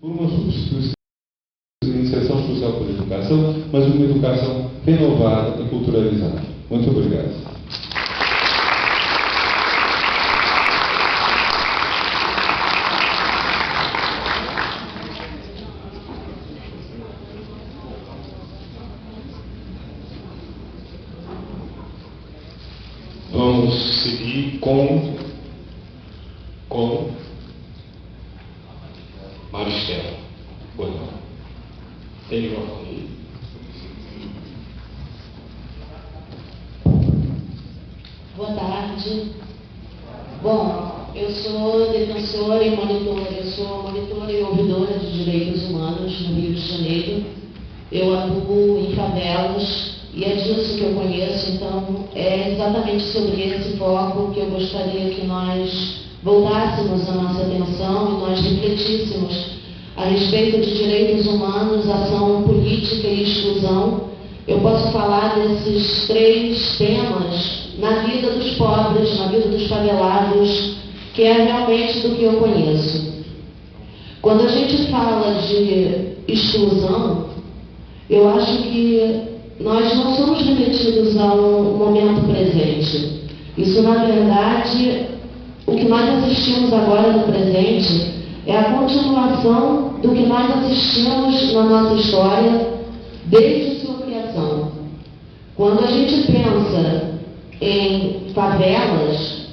por uma substituição de iniciação social pela educação, mas uma educação renovada e culturalizada. Muito obrigado. Vamos seguir com Maristela. Tem microfone aí? Boa tarde. Bom, eu sou defensora e monitora, e ouvidora de direitos humanos no Rio de Janeiro. Eu atuo em favelas e é disso que eu conheço, então é exatamente sobre esse foco que eu gostaria que nós voltássemos a nossa atenção e nós refletíssemos a respeito de direitos humanos, ação política e exclusão. Eu posso falar desses três temas na vida dos pobres, na vida dos favelados, que é realmente do que eu conheço. Quando a gente fala de exclusão, eu acho que nós não somos remetidos a um momento presente. Isso, na verdade, o que nós assistimos agora no presente é a continuação do que nós assistimos na nossa história desde sua criação. Quando a gente pensa em favelas,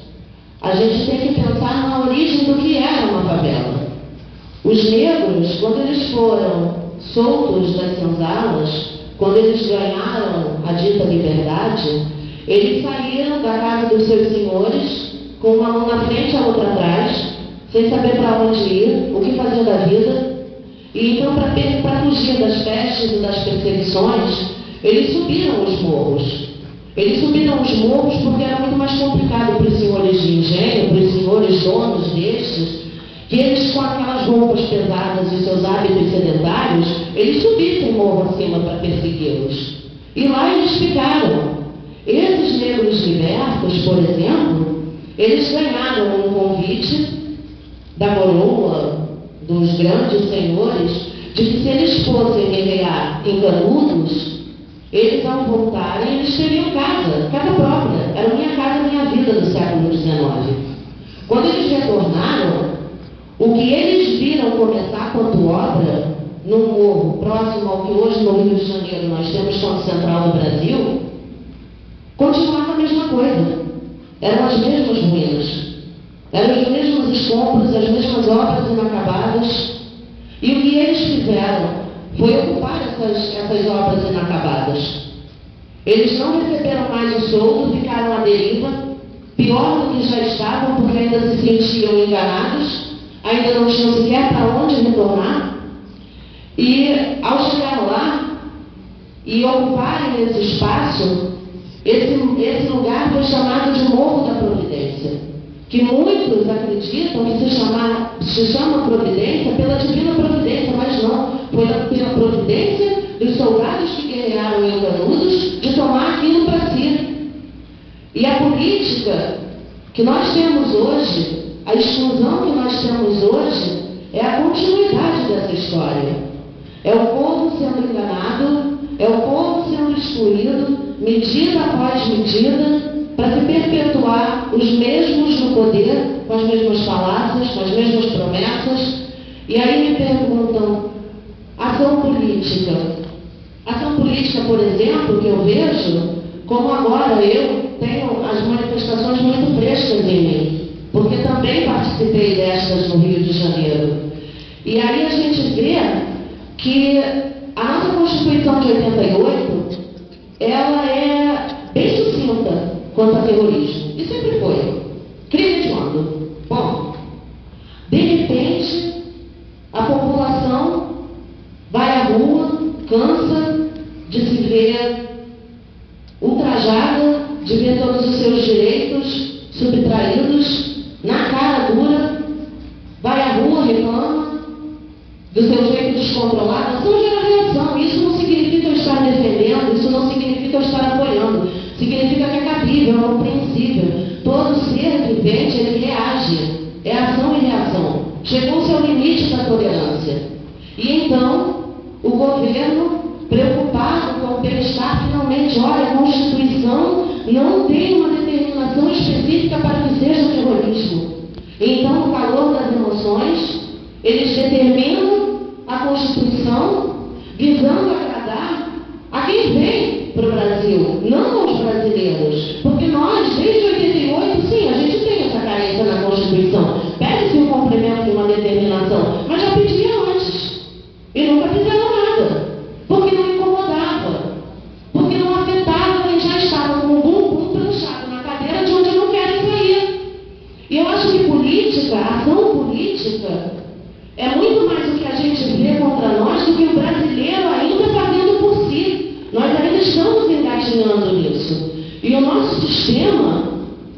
a gente tem que pensar na origem do que era uma favela. Os negros, quando eles foram soltos das senzalas, quando eles ganharam a dita liberdade, eles saíram da casa dos seus senhores com uma mão na frente e a outra atrás, sem saber para onde ir, o que fazer da vida. E então, para fugir das pestes e das perseguições, eles subiram os morros. Eles subiram os morros porque era muito mais complicado para os senhores de engenho, para os senhores donos destes, que eles, com aquelas roupas pesadas e seus hábitos sedentários, eles subissem morro acima para persegui-los. E lá eles ficaram. Esses negros libertos, por exemplo, eles ganharam um convite da coroa, dos grandes senhores, de que se eles fossem guerrear em Canudos, eles, ao voltarem, eles teriam casa própria. Era minha casa, minha vida do século XIX. Quando eles retornaram, o que eles viram começar quanto obra, num morro próximo ao que hoje no Rio de Janeiro nós temos como central do Brasil, continuava a mesma coisa. Eram as mesmas ruínas. Eram os mesmos escombros, as mesmas obras inacabadas. E o que eles fizeram foi ocupar essas obras inacabadas. Eles não receberam mais o soldo, ficaram à deriva, pior do que já estavam, porque ainda se sentiam enganados, ainda não tinham sequer para onde retornar. E ao chegar lá e ocuparem esse espaço, esse lugar foi chamado de Morro da Providência, que muitos acreditam que se chama Providência pela divina providência, mas não, foi pela providência dos soldados que guerrearam em Canudos de tomar aquilo para si. E a política que nós temos hoje, a exclusão que nós temos hoje, é a continuidade dessa história. É o povo sendo enganado, é o povo sendo excluído, medida após medida, para se perpetuar os mesmos no poder, com as mesmas falácias, com as mesmas promessas. E aí me perguntam, ação política. Ação política, por exemplo, que eu vejo, como agora eu tenho as manifestações muito frescas em mim, porque também participei destas no Rio de Janeiro. E aí a gente vê que a nossa Constituição de 88, ela é bem sucinta quanto a terrorismo. E sempre foi. Crime de quando? Bom, de repente, a população vai à rua, cansa de se ver ultrajada, de ver todos os seus direitos subtraídos, na cara dura, vai à rua, reclama do seu jeito descontrolado. Ação gera reação. Isso não significa eu estar defendendo, isso não significa eu estar apoiando. Significa que é cabível, é compreensível. Todo ser vivente, ele reage. É ação e reação. chegou-se ao limite da tolerância. E então, o governo, preocupado com o bem-estar, finalmente, olha, a Constituição não tem uma determinação específica para que seja o terrorismo. Então, no calor das emoções, eles determinam a Constituição visando agradar a quem vem para o Brasil, não aos brasileiros. Porque nós, desde 88, sim, a gente tem essa carência na Constituição. Pede-se um complemento de uma determinação, mas já pedia antes. E nunca fizeram nada. Porque não incomodava. Porque não afetava quem já estava com o bumbum planchado na cadeira de onde não querem sair. E eu acho que política, ação política, é muito mais o que a gente vê contra nós do que o brasileiro ainda fazendo por si. Nós ainda estamos engatinhando nisso. E o nosso sistema,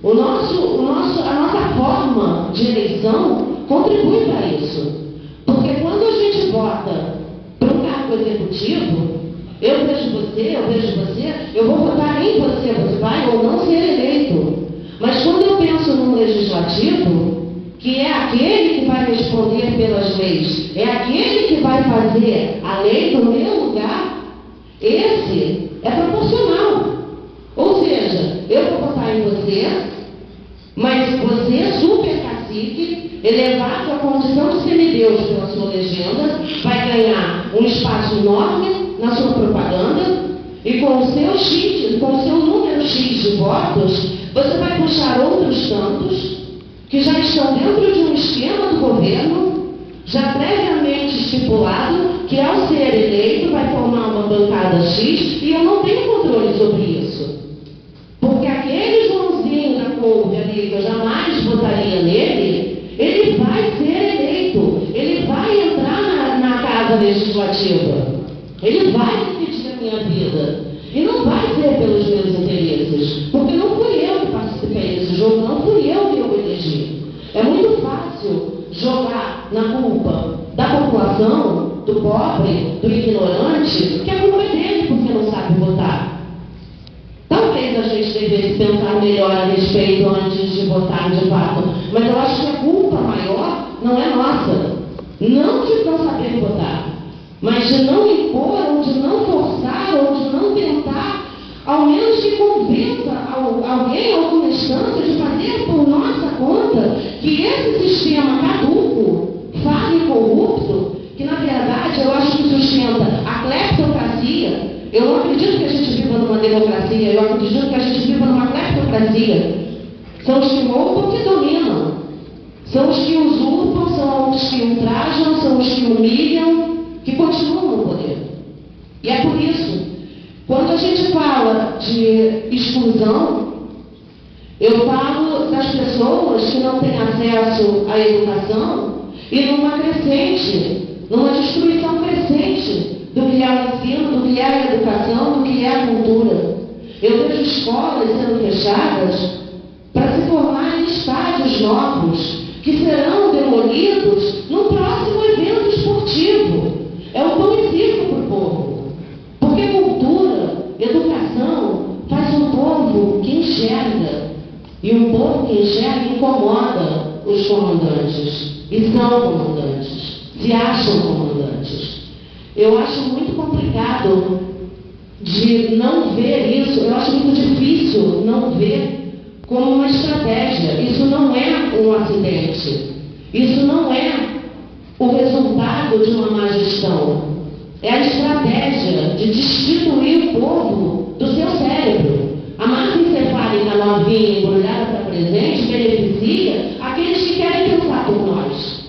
a nossa forma de eleição contribui para isso. Porque quando a gente vota para um cargo executivo, eu vejo você, eu vou votar em você, você vai ou não ser eleito. Mas quando eu penso num legislativo, que é aquele que vai responder pelas leis, é aquele que vai fazer a lei no meu lugar, esse é proporcional. Ou seja, eu vou votar em você, mas você, super cacique, elevado à condição de semideus pela sua legenda, vai ganhar um espaço enorme na sua propaganda, e com o seu número X de votos, você vai puxar outros tantos que já estão dentro de um esquema do governo, já previamente estipulado, que ao ser eleito vai formar uma bancada X, e eu não tenho controle sobre isso. Porque aquele Joãozinho da couve ali, que eu jamais votaria nele, ele vai ser eleito, ele vai entrar na casa legislativa, ele vai decidir a minha vida. E não vai ser pelos meus interesses, porque não fui eu que participei desse jogo, não fui eu que eu elegi. É muito fácil jogar na culpa da população, do pobre, do ignorante, que a culpa é dele porque não sabe votar. Talvez a gente devesse pensar melhor a respeito antes de votar de fato, mas eu acho que a culpa maior não é nossa, não de não saber votar, mas de não impor, ou de não forçar, ou de não tentar, ao menos que convença alguém, alguma instância, de fazer por nossa conta que esse sistema caduco, falho e corrupto, que na verdade eu acho que sustenta a cleptocracia. Eu não acredito que a gente viva numa democracia, eu acredito que a gente viva numa cleptocracia. São os que roubam que dominam, são os que usurpam, são os que ultrajam, são os que humilham, que continuam no poder. E é por isso, quando a gente fala de exclusão, eu falo das pessoas que não têm acesso à educação e numa crescente, numa destruição crescente do que é o ensino, do que é a educação, do que é a cultura. Eu vejo escolas sendo fechadas para se formarem estádios novos que serão demolidos no próximo evento esportivo. É o pão e circo para o povo. Porque cultura, educação, faz um povo que enxerga. E um povo que enxerga incomoda os comandantes. E são comandantes. Se acham comandantes. Eu acho muito complicado de não ver isso. Eu acho muito difícil não ver como uma estratégia. Isso não é um acidente. Isso não é o resultado de uma má gestão. É a estratégia de destituir o povo do seu cérebro. A massa encefálica novinha, embrulhada para presente, beneficia aqueles que querem pensar por nós.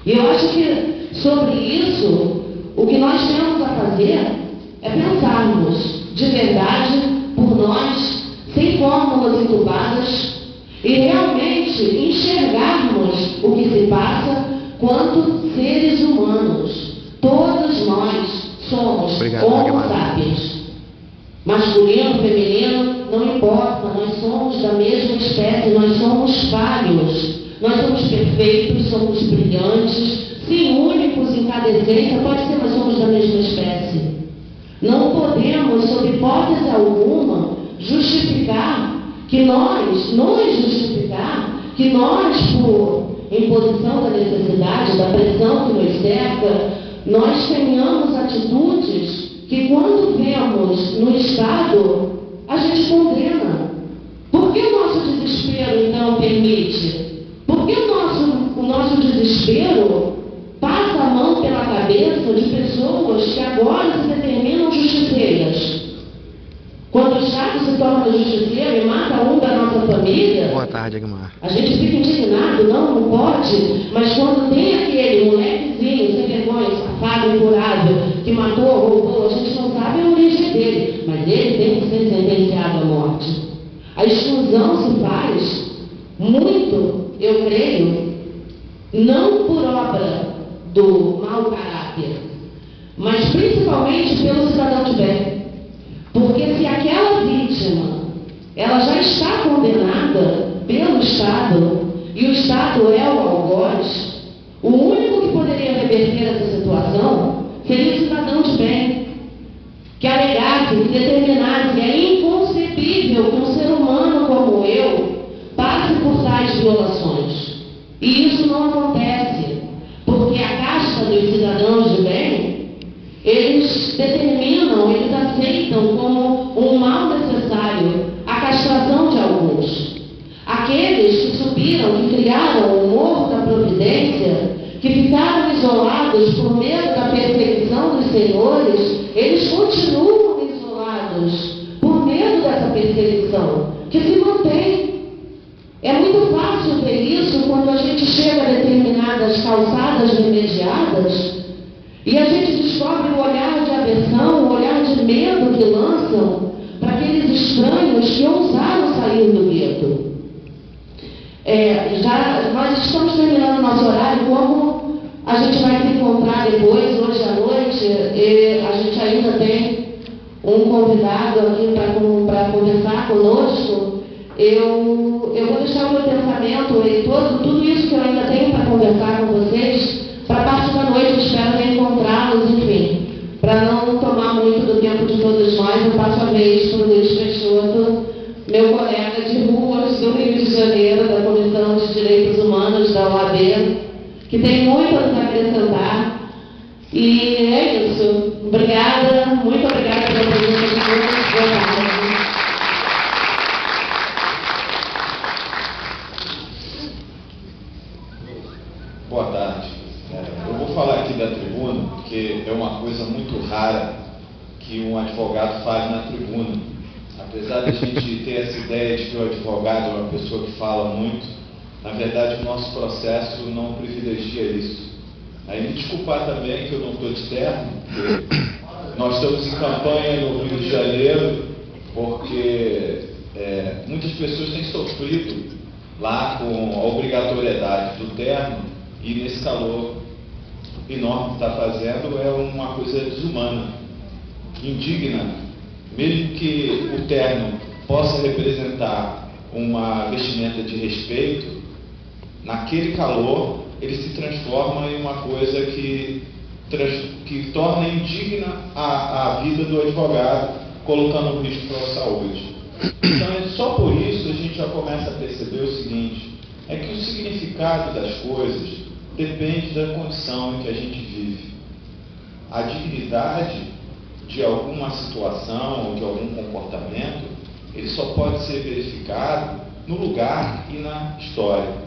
E eu acho que sobre isso, o que nós temos a fazer é pensarmos de verdade por nós, sem fórmulas entubadas, e realmente enxergarmos o que se passa quanto seres humanos. Todos nós somos homo sapiens. Masculino, feminino, não importa, nós somos da mesma espécie, nós somos falhos, nós somos perfeitos, somos brilhantes, sim, únicos em cada essência, pode ser, mas somos da mesma espécie. Não podemos, sob hipótese alguma, justificar que nós, por imposição da necessidade, da pressão que nos cerca, nós tenhamos atitudes que, quando vemos no Estado, a gente condena. Por que o nosso desespero, então, permite? Por que o nosso desespero passa a mão pela cabeça de pessoas que agora se determinam justiceiras? Quando o Estado se torna justiceiro e mata um da nossa família, Boa tarde, Agmar. a gente fica indignado, não pode, mas quando tem aquele molequezinho sem vergonha, safado, incurável, que matou, roubou, a gente não sabe a origem dele, mas ele tem que ser sentenciado à morte. A exclusão se faz muito, eu creio, não por obra do mau caráter, mas principalmente pelo cidadão de bem. Porque se aquela vítima, ela já está condenada pelo Estado, e o Estado é o algoz, o único que poderia reverter essa situação seria o cidadão de bem, que alegasse, que determinasse. É inconcebível que um ser humano como eu passe por tais violações. E isso não acontece, porque a casta dos cidadãos de bem, eles determinam, eles aceitam como um mal necessário a castração de alguns. Aqueles que subiram, que criaram o Morro da Providência, que ficaram isolados por medo da perseguição dos senhores, eles continuam isolados por medo dessa perseguição, que se mantém. É muito fácil ver isso quando a gente chega a determinadas calçadas remediadas e a gente descobre o olhar de aversão, o olhar de medo que lançam para aqueles estranhos que ousaram sair do gueto. Nós estamos terminando o nosso horário. Como a gente vai se encontrar depois, hoje à noite, a gente ainda tem um convidado aqui para conversar conosco. Eu vou deixar o meu pensamento e tudo isso que eu ainda tenho para conversar com vocês para a parte da noite. Eu espero reencontrá-los, enfim. Para não tomar muito do tempo de todos nós, eu passo a vez para o Luiz Peixoto, meu colega de ruas do Rio de Janeiro, da Comissão de Direitos Humanos da OAB, que tem muito a nos acrescentar. E é isso. Obrigada, muito obrigada pela presença de todos. Boa tarde. Boa tarde. Eu vou falar aqui da tribuna, porque é uma coisa muito rara que um advogado faz na tribuna. Apesar de a gente ter essa ideia de que o advogado é uma pessoa que fala muito, na verdade o nosso processo não privilegia isso. Aí me desculpar também que eu não estou de terno, porque nós estamos em campanha no Rio de Janeiro, porque muitas pessoas têm sofrido lá com a obrigatoriedade do terno, e nesse calor enorme que está fazendo é uma coisa desumana, indigna. Mesmo que o terno possa representar uma vestimenta de respeito, naquele calor ele se transforma em uma coisa que torna indigna a vida do advogado, colocando em risco para a saúde. Então, só por isso a gente já começa a perceber o seguinte, é que o significado das coisas depende da condição em que a gente vive. A dignidade de alguma situação ou de algum comportamento, ele só pode ser verificado no lugar e na história.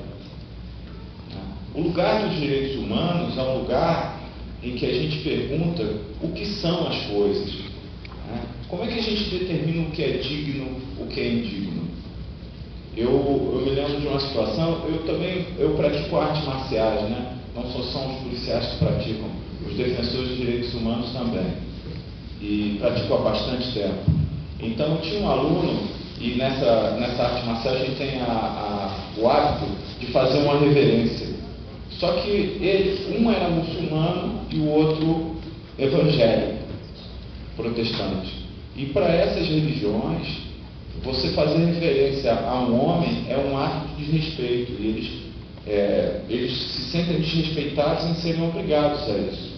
O lugar dos direitos humanos é um lugar em que a gente pergunta o que são as coisas. Como é que a gente determina o que é digno, o que é indigno? Eu me lembro de uma situação, eu pratico artes marciais, né? Não só são os policiais que praticam, os defensores de direitos humanos também. E pratico há bastante tempo. Então eu tinha um aluno, e nessa arte marcial a gente tem o hábito de fazer uma reverência. Só que um era muçulmano e o outro evangélico, protestante. E para essas religiões, você fazer referência a um homem é um ato de desrespeito. E eles se sentem desrespeitados em serem obrigados a isso.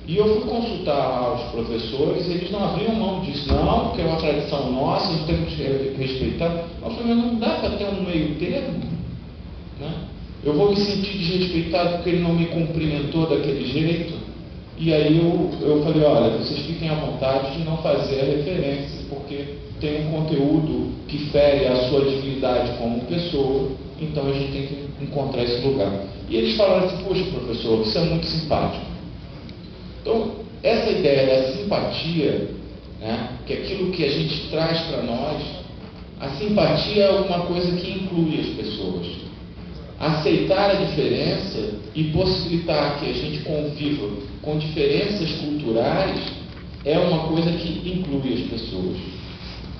E eu fui consultar os professores, eles não abriam mão disso. Não, porque é uma tradição nossa, nós temos que respeitar. Nós falamos, não dá para ter um meio termo, né? eu vou me sentir desrespeitado porque ele não me cumprimentou daquele jeito? E aí eu falei, olha, vocês fiquem à vontade de não fazer a referência, porque tem um conteúdo que fere a sua dignidade como pessoa, então a gente tem que encontrar esse lugar. E eles falaram assim, poxa, professor, isso é muito simpático. Então, essa ideia da simpatia, né, que é aquilo que a gente traz para nós, a simpatia é alguma coisa que inclui as pessoas. Aceitar a diferença e possibilitar que a gente conviva com diferenças culturais é uma coisa que inclui as pessoas.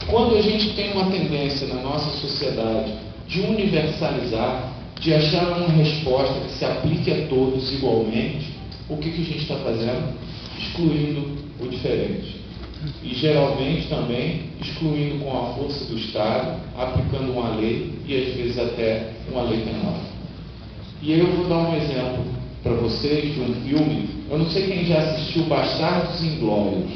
Quando a gente tem uma tendência na nossa sociedade de universalizar, de achar uma resposta que se aplique a todos igualmente, o que a gente está fazendo? Excluindo o diferente. E geralmente também excluindo com a força do Estado, aplicando uma lei e às vezes até uma lei penal. E aí eu vou dar um exemplo para vocês de um filme, eu não sei quem já assistiu Bastardos Inglórios.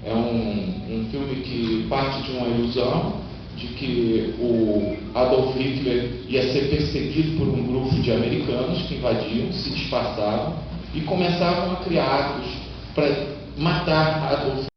É um filme que parte de uma ilusão de que o Adolf Hitler ia ser perseguido por um grupo de americanos que invadiam, se disfarçavam e começavam a criar atos para matar Adolf